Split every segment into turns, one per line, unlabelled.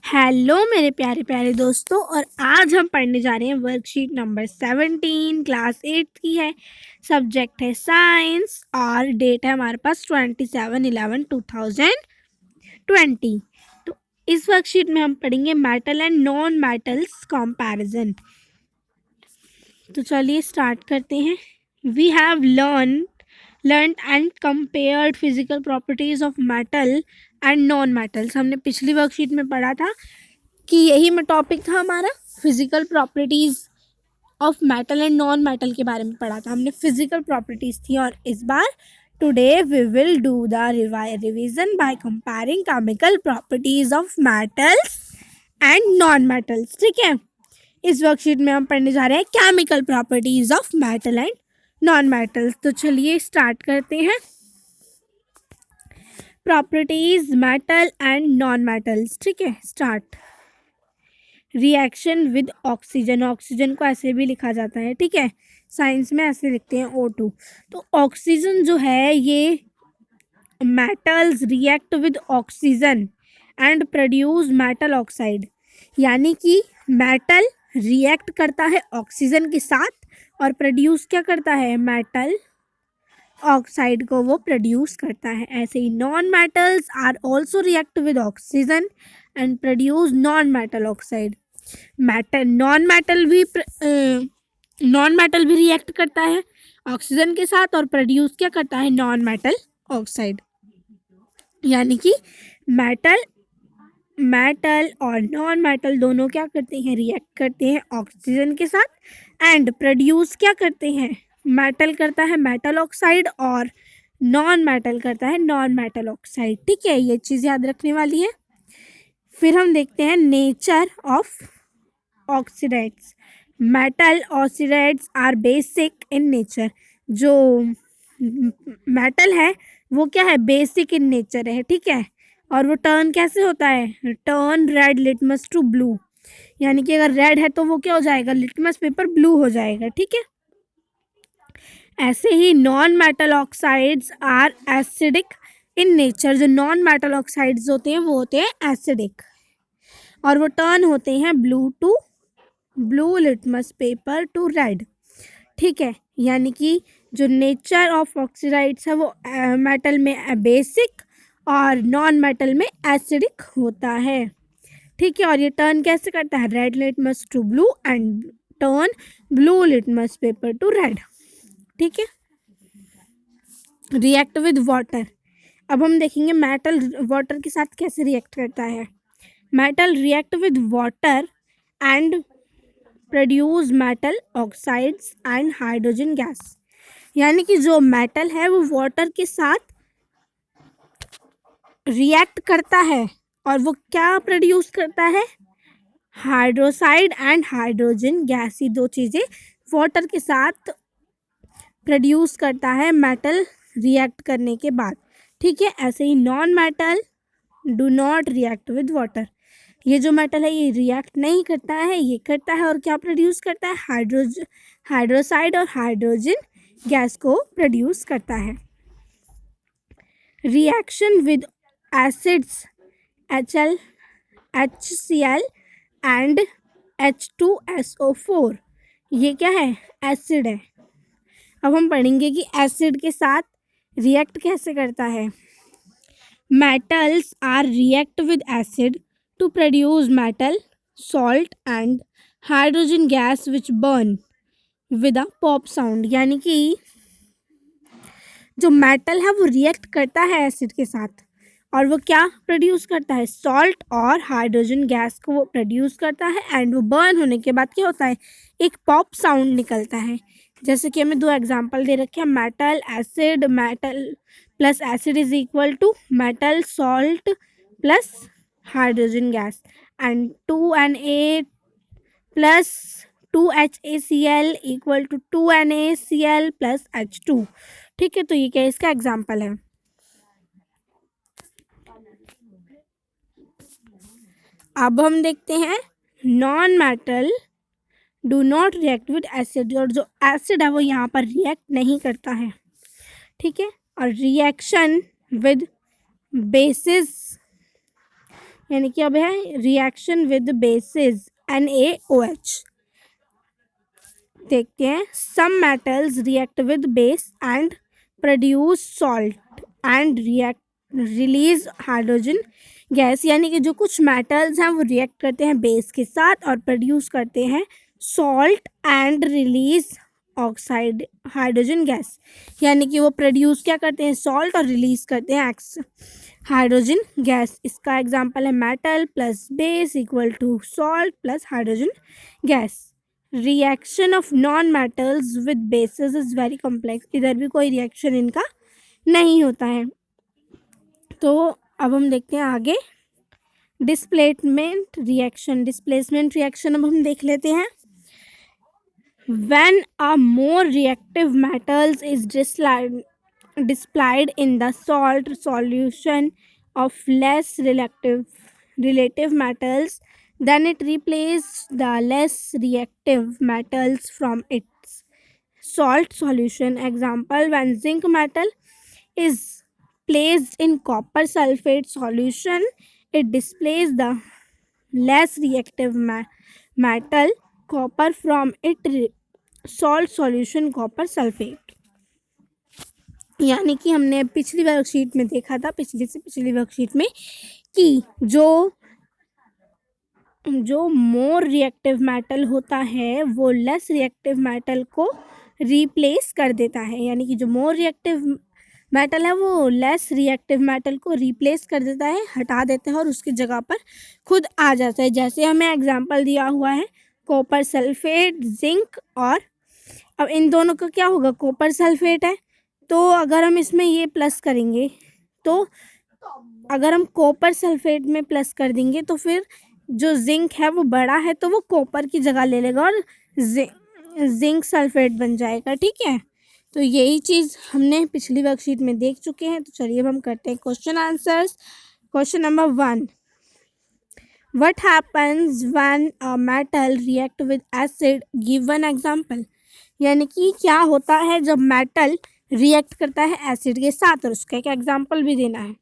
Hello मेरे प्यारे प्यारे दोस्तों। और आज हम पढ़ने जा रहे हैं वर्कशीट नंबर 17, क्लास 8 की है। सब्जेक्ट है साइंस और डेट है हमारे पास 27/11/2020। तो इस वर्कशीट में हम पढ़ेंगे metal and non metals comparison. तो चलिए स्टार्ट करते हैं। We have learned and compared physical properties of metal and non metals। हमने पिछली वर्कशीट में पढ़ा था कि यही में टॉपिक था हमारा, physical properties of metal and non metal के बारे में पढ़ा था हमने। फिजिकल प्रॉपर्टीज थी और इस बार today we will do the revision by comparing chemical properties of metals and non metals. ठीक है, इस वर्कशीट में हम पढ़ने जा रहे हैं chemical properties of metal and non metals. तो चलिए स्टार्ट करते हैं। Properties metal and non metals. ठीक है, start. Reaction with oxygen, oxygen को ऐसे भी लिखा जाता है। ठीक है, साइंस में ऐसे लिखते हैं O2। तो ऑक्सीजन जो है ये metals react with oxygen and produce metal oxide, यानी कि मेटल रिएक्ट करता है ऑक्सीजन के साथ और प्रोड्यूस क्या करता है, मेटल ऑक्साइड को वो प्रोड्यूस करता है। ऐसे ही non metals are also react with oxygen and produce non metal oxide. Non metal भी रिएक्ट करता है ऑक्सीजन के साथ और प्रोड्यूस क्या करता है, नॉन मेटल ऑक्साइड। यानी कि मेटल और नॉन मेटल दोनों क्या करते हैं, रिएक्ट करते हैं ऑक्सीजन के साथ एंड प्रोड्यूस क्या करते हैं, मेटल करता है मेटल ऑक्साइड और नॉन मेटल करता है नॉन मेटल ऑक्साइड। ठीक है, ये चीज़ याद रखने वाली है। फिर हम देखते हैं nature of oxides. Metal oxides are basic in nature. जो मेटल है वो क्या है, बेसिक इन नेचर है। ठीक है, और वो टर्न कैसे होता है, turn red litmus to blue, यानी कि अगर रेड है तो वो क्या हो जाएगा, लिटमस पेपर ब्लू हो जाएगा। ठीक है, ऐसे ही non metal oxides are acidic in nature. जो नॉन मेटल ऑक्साइड्स होते हैं वो होते हैं एसिडिक और वो टर्न होते हैं blue litmus paper to red. ठीक है, यानी कि जो नेचर ऑफ ऑक्सीडाइड्स है वो मेटल में बेसिक और नॉन मेटल में एसिडिक होता है। ठीक है, और ये टर्न कैसे करता है, red litmus to blue and turn blue litmus paper to red. ठीक है, रिएक्ट विद वाटर। अब हम देखेंगे मेटल वाटर के साथ कैसे रिएक्ट करता है। Metal react with water and produce metal oxides and hydrogen gas. यानी कि जो मेटल है वो वाटर के साथ रिएक्ट करता है और वो क्या प्रोड्यूस करता है, हाइड्रोसाइड एंड हाइड्रोजन गैस। ये दो चीज़ें वाटर के साथ प्रोड्यूस करता है मेटल रिएक्ट करने के बाद। ठीक है, ऐसे ही non metal do not react with water. ये जो मेटल है ये रिएक्ट नहीं करता है, ये करता है और क्या प्रोड्यूस करता है, हाइड्रोसाइड और हाइड्रोजन गैस को प्रोड्यूस करता है। Reaction with acids HCl and H2SO4, ये क्या है, एसिड है। अब हम पढ़ेंगे कि एसिड के साथ रिएक्ट कैसे करता है। Metals are react with acid to produce metal, salt and hydrogen gas which burn with a pop sound। यानी कि जो मेटल है वो रिएक्ट करता है एसिड के साथ और वो क्या प्रोड्यूस करता है, सॉल्ट और हाइड्रोजन गैस को वो प्रोड्यूस करता है एंड वो बर्न होने के बाद क्या होता है, एक पॉप साउंड निकलता है। जैसे कि हमें दो एग्जांपल दे रखे हैं, metal acid, metal plus acid is equal to metal salt plus hydrogen gas and 2Na plus 2HACl equal to 2NaCl plus H2। ठीक है, तो ये क्या इसका एग्जाम्पल है। अब हम देखते हैं non metal do not react with acid. और जो एसिड है वो यहाँ पर रिएक्ट नहीं करता है। ठीक है, और रिएक्शन विद बेसिस यानी कि अब है रिएक्शन विद बेसिस NaOH। देखते हैं, some metals react with base and produce salt and release hydrogen gas. यानी कि जो कुछ मेटल्स हैं वो रिएक्ट करते हैं बेस के साथ और प्रोड्यूस करते हैं salt and release oxide hydrogen gas. यानी कि वो प्रोड्यूस क्या करते हैं, सॉल्ट, और रिलीज करते हैं हाइड्रोजन गैस। इसका एग्जांपल है metal plus base equal to salt plus hydrogen gas. Reaction of non metals with bases is very complex. इधर भी कोई रिएक्शन इनका नहीं होता है। तो अब हम देखते हैं आगे डिस्प्लेसमेंट रिएक्शन अब हम देख लेते हैं। When a more reactive metals is displayed in the salt solution of less relative metals, then it replaces the less reactive metals from its salt solution. Example, when zinc metal is placed in copper sulfate solution, it displays the less reactive metal copper from its salt solution copper sulfate। यानी कि हमने पिछली worksheet में देखा था, पिछली से पिछली वर्कशीट में, कि जो मोर रिएक्टिव मेटल होता है वो लेस रिएक्टिव मेटल को रिप्लेस कर देता है। यानी कि जो मोर रिएक्टिव मेटल है वो लेस रिएक्टिव मेटल को रिप्लेस कर देता है, हटा देता है और उसकी जगह पर खुद आ जाता है। जैसे हमें एग्जांपल दिया हुआ है कॉपर सल्फेट, जिंक, और अब इन दोनों का क्या होगा, कॉपर सल्फेट है तो अगर हम इसमें ये प्लस करेंगे, तो अगर हम कॉपर सल्फेट में प्लस कर देंगे तो फिर जो जिंक है वो बड़ा है तो वो कॉपर की जगह ले लेगा और जिंक सल्फेट बन जाएगा। ठीक है, तो यही चीज़ हमने पिछली वर्कशीट में देख चुके हैं। तो चलिए अब हम करते हैं question answers. Question number 1, what happens when a metal react with acid, give one example. यानी कि क्या होता है जब मेटल रिएक्ट करता है एसिड के साथ, और उसका एक एग्जांपल भी देना है।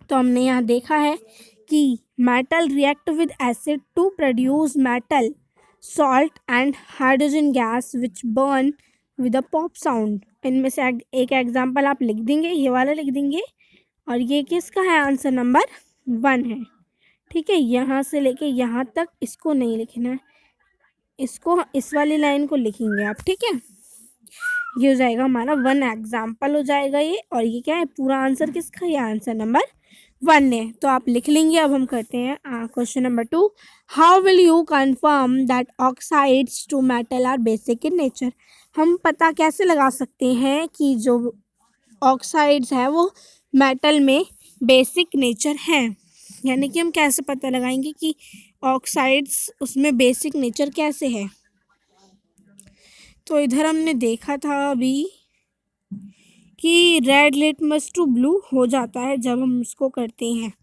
तो हमने यहाँ देखा है कि metal react with acid to produce metal, salt and hydrogen gas which burn with a pop sound. इनमें से एक एग्जांपल आप लिख देंगे, ये वाला लिख देंगे, और ये किसका है, आंसर नंबर 1 है। ठीक है, यहाँ से लेके यहाँ तक इसको नहीं लिखना है, इसको इस वाली लाइन को लिखेंगे आप। ठीक है, ये हो जाएगा हमारा 1 एग्जाम्पल हो जाएगा ये, और ये क्या है, पूरा आंसर किसका, ये आंसर नंबर 1 है। तो आप लिख लेंगे। अब हम करते हैं question number 2, how will you confirm that oxides to metal are basic in nature. हम पता कैसे लगा सकते हैं कि जो ऑक्साइड्स है वो मेटल में बेसिक नेचर हैं। यानी कि हम कैसे पता लगाएंगे कि ऑक्साइड्स उसमें बेसिक नेचर कैसे है। तो इधर हमने देखा था अभी कि रेड लिटमस टू ब्लू हो जाता है जब हम उसको करते हैं।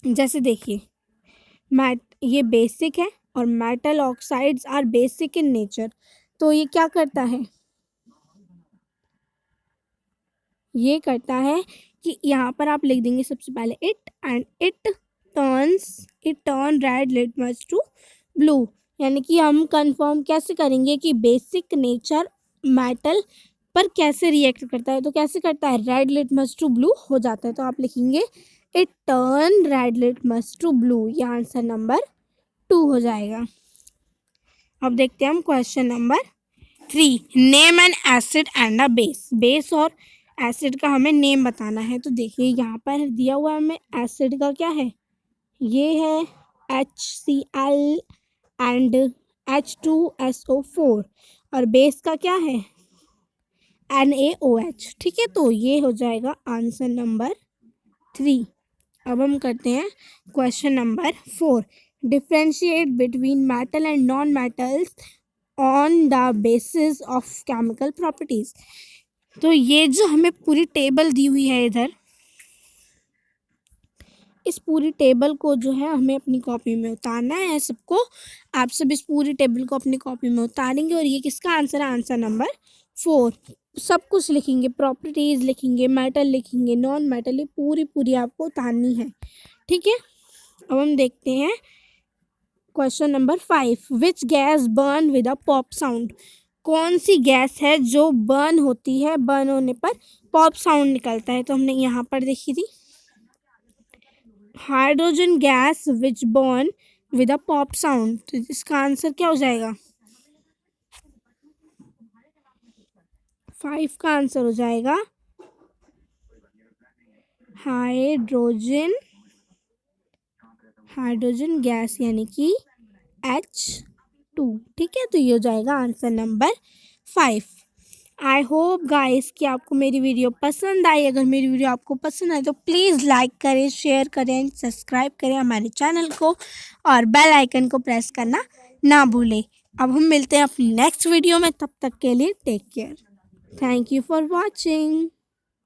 जैसे देखिए, ये बेसिक है और metal oxides are basic in nature, तो ये क्या करता है, ये करता है कि यहाँ पर आप लिख देंगे सबसे पहले it turn red litmus to blue. यानी कि हम कंफर्म कैसे करेंगे कि बेसिक नेचर मेटल पर कैसे रिएक्ट करता है। तो कैसे करता है, रेड लिटमस टू ब्लू हो जाता है। तो आप लिखेंगे it turn red litmus to blue, ये आंसर नंबर 2 हो जाएगा। अब देखते हैं हम question number 3, name an acid and a base. Base और एसिड का हमें नेम बताना है। तो देखिए यहाँ पर दिया हुआ हमें एसिड का क्या है, ये है HCl एंड H2SO4, और बेस का क्या है, NaOH। ठीक है, तो ये हो जाएगा आंसर नंबर 3। अब हम करते हैं question number 4, differentiate between metal and non metals on the basis of chemical properties. तो ये जो हमें पूरी टेबल दी हुई है इधर, इस पूरी टेबल को जो है हमें अपनी कॉपी में उतारना है सबको। आप सब इस पूरी टेबल को अपनी कॉपी में उतारेंगे और ये किसका आंसर है, आंसर नंबर 4। सब कुछ लिखेंगे, प्रॉपर्टीज़ लिखेंगे, मेटल लिखेंगे, नॉन मेटल, ये पूरी आपको उतारनी है। ठीक है, अब हम देखते हैं question number 5। Which gas burn with a pop sound? कौन सी गैस है जो बर्न होती है, बर्न होने पर पॉप साउंड निकलता है? तो हमने यहाँ पर देखी थी hydrogen gas which burn with a pop sound. तो इसका आंसर क्या हो जाएगा? 5 का आंसर हो जाएगा हाइड्रोजन गैस यानी कि H2। ठीक है, तो ये हो जाएगा answer number 5। I hope guys कि आपको मेरी वीडियो पसंद आई। अगर मेरी वीडियो आपको पसंद आए तो प्लीज़ लाइक करें, शेयर करें, सब्सक्राइब करें हमारे चैनल को और बेल आइकन को प्रेस करना ना भूलें। अब हम मिलते हैं अपनी नेक्स्ट वीडियो में, तब तक के लिए take care. Thank you for watching.